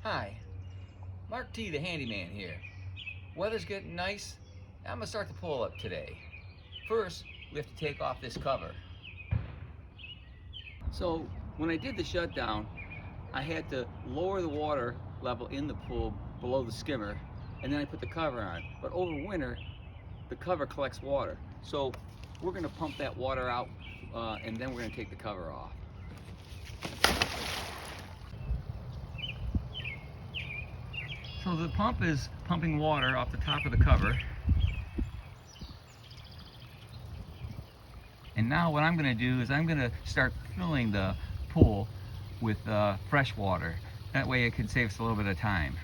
Hi, Mark T the Handyman here. Weather's getting nice. I'm gonna start the pull up today. First, we have to take off this cover. So when I did the shutdown, I had to lower the water level in the pool below the skimmer, and then I put the cover on. But over winter, the cover collects water. So we're gonna pump that water out, and then we're gonna take the cover off. So the pump is pumping water off the top of the cover. And now what I'm going to do is I'm going to start filling the pool with fresh water. That way it can save us a little bit of time.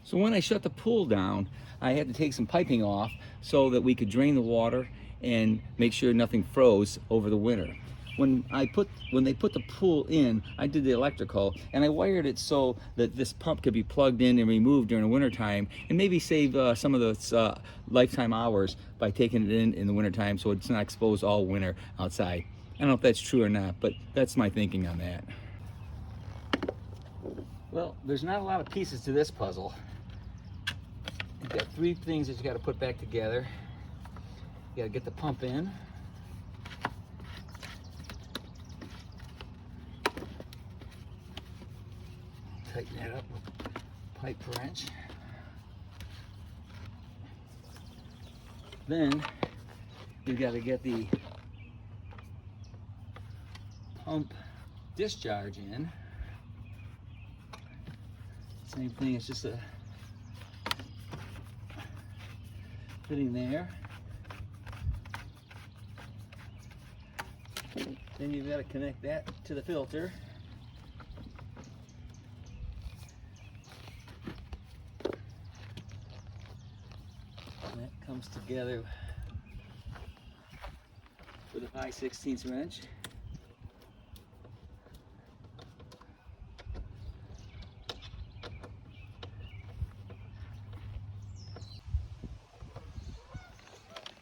So when I shut the pool down, I had to take some piping off so that we could drain the water and make sure nothing froze over the winter. When they put the pool in, I did the electrical and I wired it so that this pump could be plugged in and removed during the winter time, and maybe save some of the lifetime hours by taking it in the winter time so it's not exposed all winter outside. I don't know if that's true or not, but that's my thinking on that. Well, there's not a lot of pieces to this puzzle. You've got three things that you got to put back together. You got to get the pump in. Tighten that up with a pipe wrench. Then you got to get the pump discharge in. Same thing, it's just a fitting there. Then you've got to connect that to the filter. That comes together with a 5/16 wrench.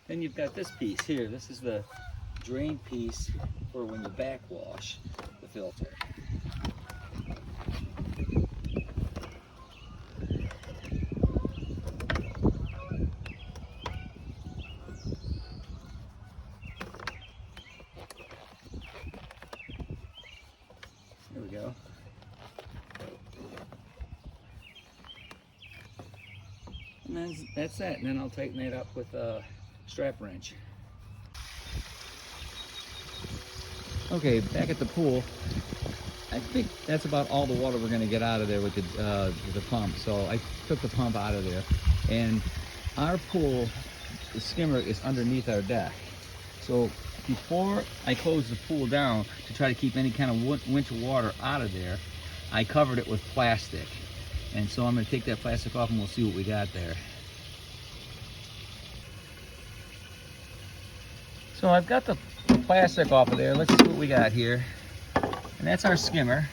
Then you've got this piece here. This is the drain piece for when you backwash the filter. There we go. And then that's that. And then I'll tighten that up with a strap wrench. Okay, back at the pool. I think that's about all the water we're going to get out of there with the pump. So I took the pump out of there, and our pool, the skimmer is underneath our deck. So before I close the pool down to try to keep any kind of winter water out of there, I covered it with plastic. And so I'm going to take that plastic off and we'll see what we got there. So I've got the plastic off of there. Let's see what we got here. And that's our skimmer.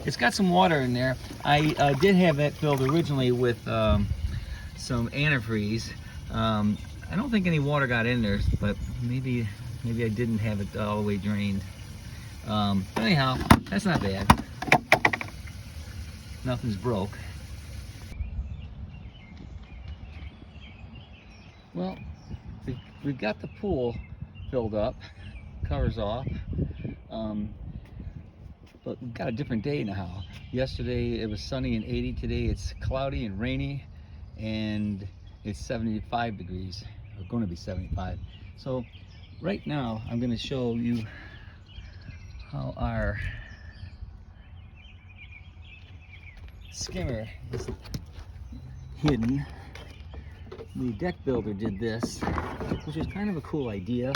It's got some water in there. I did have that filled originally with some antifreeze. I don't think any water got in there, but maybe I didn't have it all the way drained. But anyhow, that's not bad. Nothing's broke. Well, we've got the pool filled up, covers off, but we've got a different day now. Yesterday it was sunny and 80. Today it's cloudy and rainy, and it's 75 degrees, or going to be 75. So right now I'm going to show you how our skimmer is hidden. The deck builder did this, which is kind of a cool idea.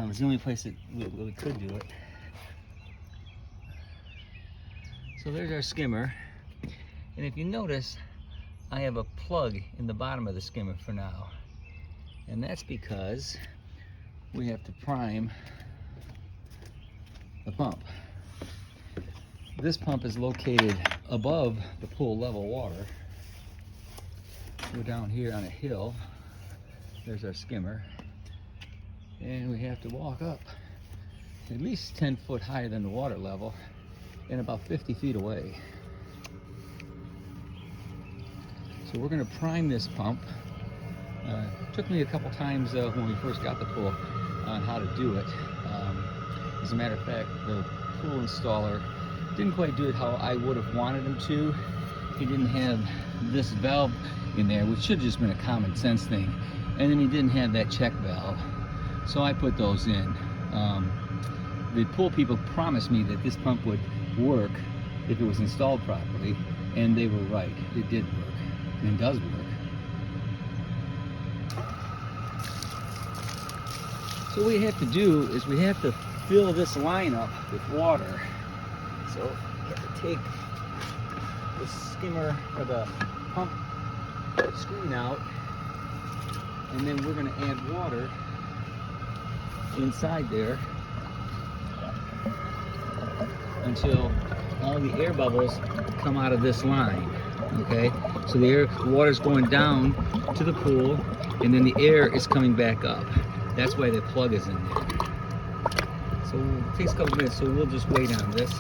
It's the only place that we could do it. So there's our skimmer, and if you notice, I have a plug in the bottom of the skimmer for now, and that's because we have to prime the pump. This pump is located above the pool level water. We're down here on a hill. There's our skimmer, and we have to walk up at least 10 foot higher than the water level and about 50 feet away. So we're going to prime this pump. Took me a couple times when we first got the pool on how to do it. As a matter of fact, the pool installer didn't quite do it how I would have wanted him to. He didn't have this valve in there, which should have just been a common sense thing. And then he didn't have that check valve. So I put those in. The pool people promised me that this pump would work if it was installed properly, and they were right. It did work, and does work. So what we have to do is we have to fill this line up with water. So you have to take the skimmer or the pump screen out, and then we're going to add water inside there until all the air bubbles come out of this line. Okay, so the water's going down to the pool, and then the air is coming back up. That's why the plug is in there. So it takes a couple minutes, so we'll just wait on this.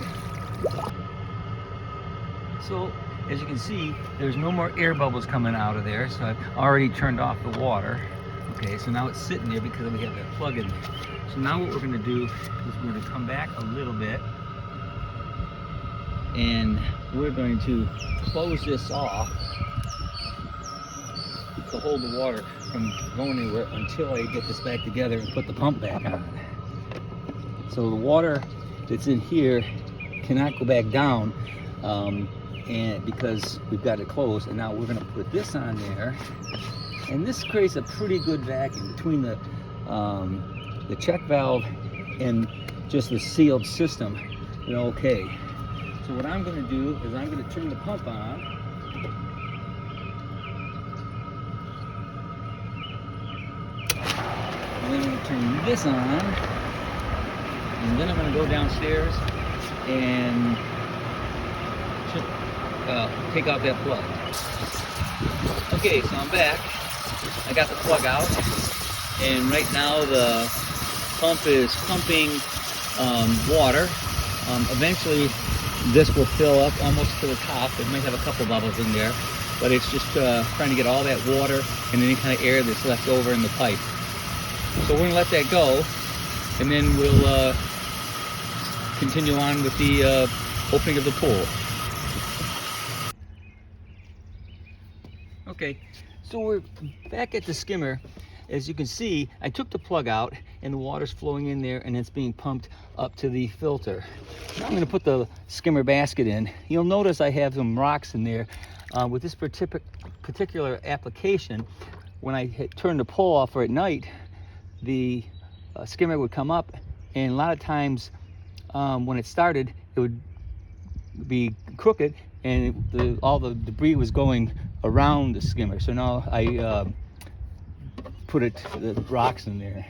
So as you can see, there's no more air bubbles coming out of there, so I've already turned off the water. Okay, so now it's sitting there because we have that plug in there. So now what we're going to do is we're going to come back a little bit, and we're going to close this off to hold the water from going anywhere until I get this back together and put the pump back on. So the water that's in here cannot go back down, and because we've got it closed. And now we're going to put this on there, and this creates a pretty good vacuum between the check valve and just the sealed system. You know, okay. So what I'm going to do is I'm going to turn the pump on. And then I'm going to turn this on, and then I'm going to go downstairs and take out that plug. Okay, so I'm back. I got the plug out, and right now the pump is pumping water. Eventually this will fill up almost to the top. It might have a couple bubbles in there, but it's just trying to get all that water and any kind of air that's left over in the pipe. So we're going to let that go, and then we'll continue on with the opening of the pool. Okay, so we're back at the skimmer. As you can see, I took the plug out and the water's flowing in there, and it's being pumped up to the filter. Now I'm going to put the skimmer basket in. You'll notice I have some rocks in there. With this particular application, when I turn the pull off at night, the skimmer would come up, and a lot of times when it started, it would be crooked, and all the debris was going around the skimmer. So now I put the rocks in there.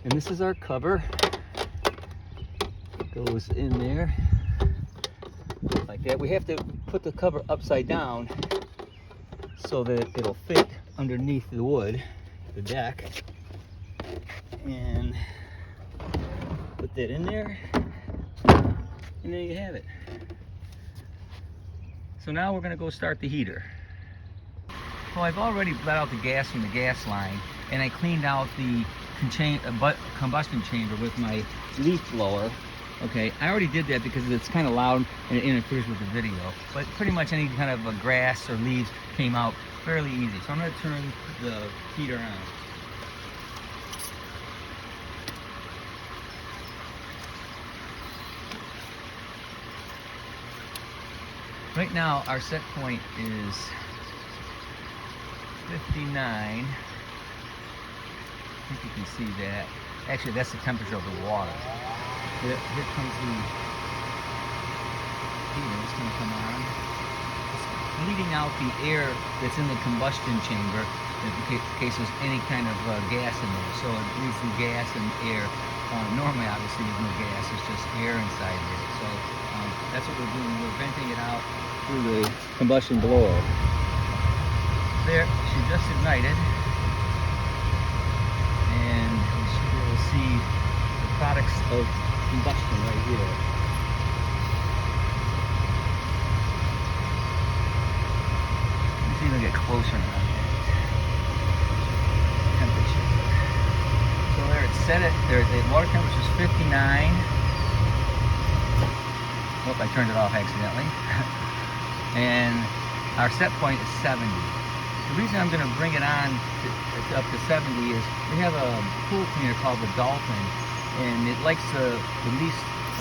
And this is our cover. It goes in there like that. We have to put the cover upside down so that it'll fit underneath the wood, the deck, and put that in there, and there you have it. So now we're going to go start the heater. Well, I've already let out the gas from the gas line, and I cleaned out the combustion chamber with my leaf blower. Okay, I already did that because it's kind of loud and it interferes with the video, but pretty much any kind of grass or leaves came out fairly easy. So I'm going to turn the heater on. Right now our set point is 59. I think you can see that. Actually, that's the temperature of the water. Here comes the heater. It's going to come on. It's bleeding out the air that's in the combustion chamber in case there's any kind of gas in there. So it bleeds the gas and air. Normally, obviously, there's no gas. It's just air inside there. So that's what we're doing. We're venting it out through the combustion blower. There, she just ignited, and we should be able to see the products of combustion right here. Let's even get closer on that temperature. So there, it's set at, there, the water temperature is 59. Oh, I turned it off accidentally. And our set point is 70. The reason I'm going to bring it on up to 70 is we have a pool cleaner called the Dolphin, and it likes to release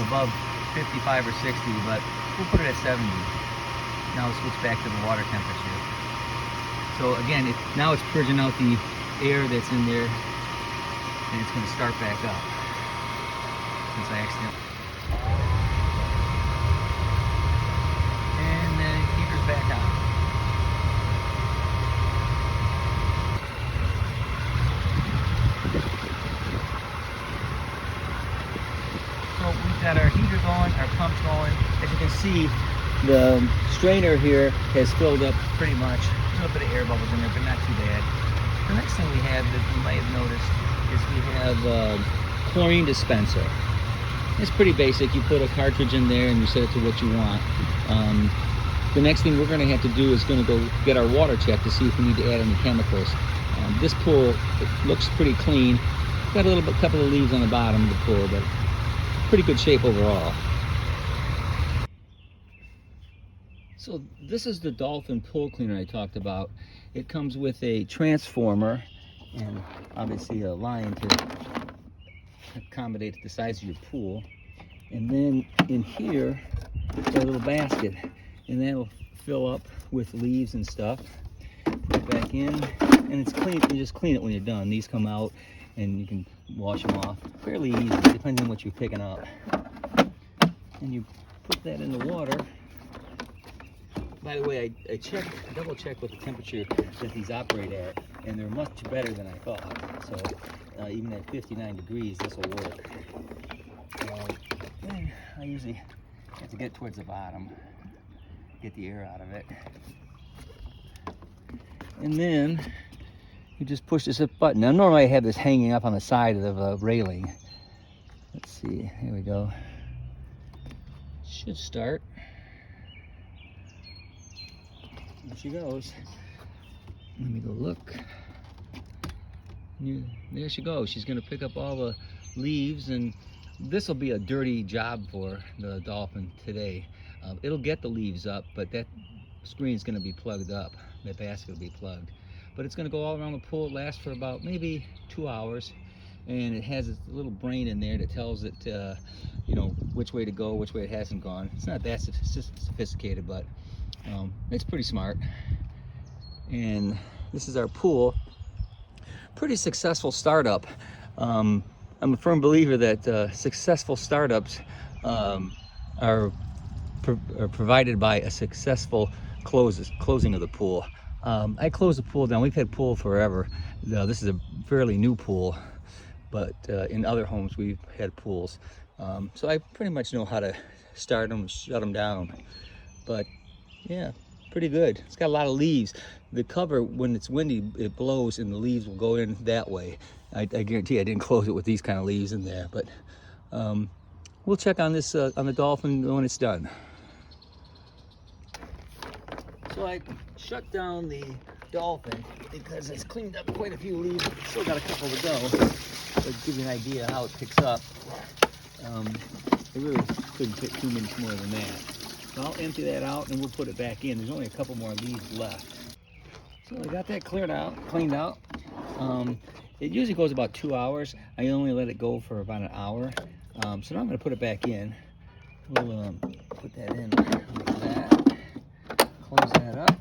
above 55 or 60, but we'll put it at 70. Now we'll switch back to the water temperature. So again, now it's purging out the air that's in there, and it's going to start back up since I accidentally. And then the heater's back on. So we've got our heater going, our pump's going. As you can see, the strainer here has filled up pretty much. There's a little bit of air bubbles in there, but not too bad. The next thing we have that you might have noticed is we have a chlorine dispenser. It's pretty basic. You put a cartridge in there and you set it to what you want. The next thing we're going to have to do is going to go get our water checked to see if we need to add any chemicals. This pool, it looks pretty clean. Got a couple of leaves on the bottom of the pool, but pretty good shape overall. So this is the Dolphin pool cleaner I talked about. It comes with a transformer and obviously a line to accommodate the size of your pool. And then in here, got a little basket, and that'll fill up with leaves and stuff. Put it back in, and it's clean. You just clean it when you're done. These come out, and you can wash them off fairly easy, depending on what you're picking up. And you put that in the water. By the way, I double checked what the temperature that these operate at, and they're much better than I thought. So even at 59 degrees, this will work. And I usually have to get towards the bottom, get the air out of it. And then you just push this button. Now normally I have this hanging up on the side of the railing. Let's see, here we go. Should start. There she goes. Let me go look. There she goes. She's gonna pick up all the leaves, and this will be a dirty job for the Dolphin today. It'll get the leaves up, but that screen's gonna be plugged up. That basket will be plugged. But it's gonna go all around the pool. It lasts for about maybe 2 hours. And it has this little brain in there that tells it, you know, which way to go, which way it hasn't gone. It's not that sophisticated, but it's pretty smart. And this is our pool. Pretty successful startup. I'm a firm believer that successful startups are provided by a successful closing of the pool. I closed the pool down. We've had pool forever. This is a fairly new pool, but in other homes we've had pools. So I pretty much know how to start them, shut them down. But yeah, pretty good. It's got a lot of leaves. The cover, when it's windy, it blows and the leaves will go in that way. I guarantee I didn't close it with these kind of leaves in there, but we'll check on this on the Dolphin when it's done. So I shut down the Dolphin because it's cleaned up quite a few leaves. Still got a couple to go. To give you an idea how it picks up. It really couldn't fit too much more than that. So I'll empty that out and we'll put it back in. There's only a couple more leaves left. So I got that cleaned out. It usually goes about 2 hours. I only let it go for about an hour. So now I'm going to put it back in. We'll put that in like that. Close that up.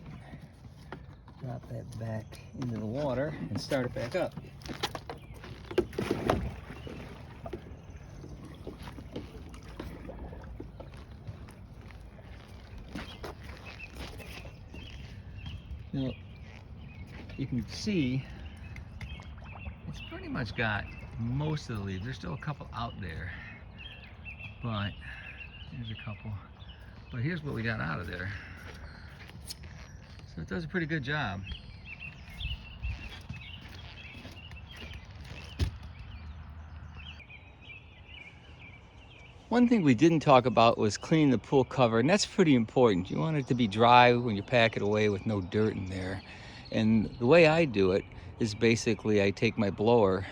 Drop that back into the water and start it back up. Now, you can see it's pretty much got most of the leaves. There's still a couple out there, but here's a couple. But here's what we got out of there. So it does a pretty good job. One thing we didn't talk about was cleaning the pool cover, and that's pretty important. You want it to be dry when you pack it away with no dirt in there. And the way I do it is basically I take my blower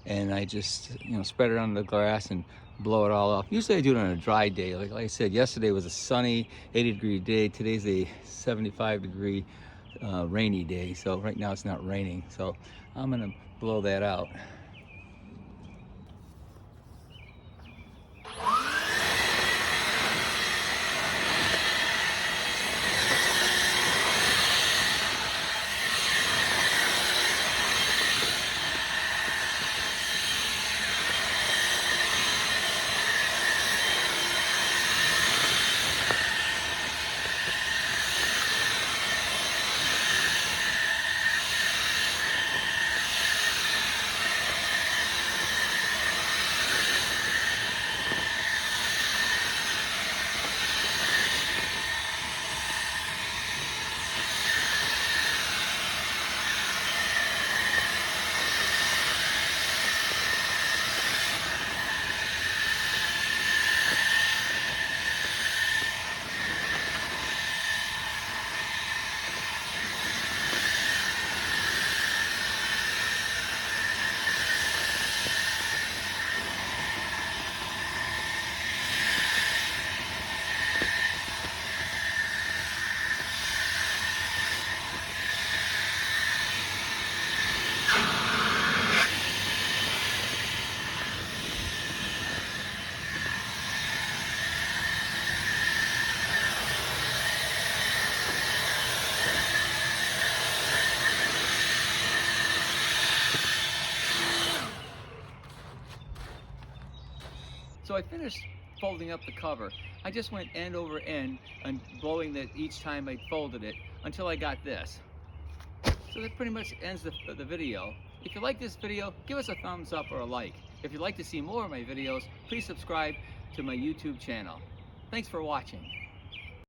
and I just, spread it on the grass and blow it all off. Usually I do it on a dry day. Like I said, yesterday was a sunny 80-degree day. Today's a 75-degree rainy day. So right now it's not raining. So I'm gonna blow that out. So I finished folding up the cover. I just went end over end and blowing it each time I folded it until I got this. So that pretty much ends the video. If you like this video, give us a thumbs up or a like. If you'd like to see more of my videos, please subscribe to my YouTube channel. Thanks for watching.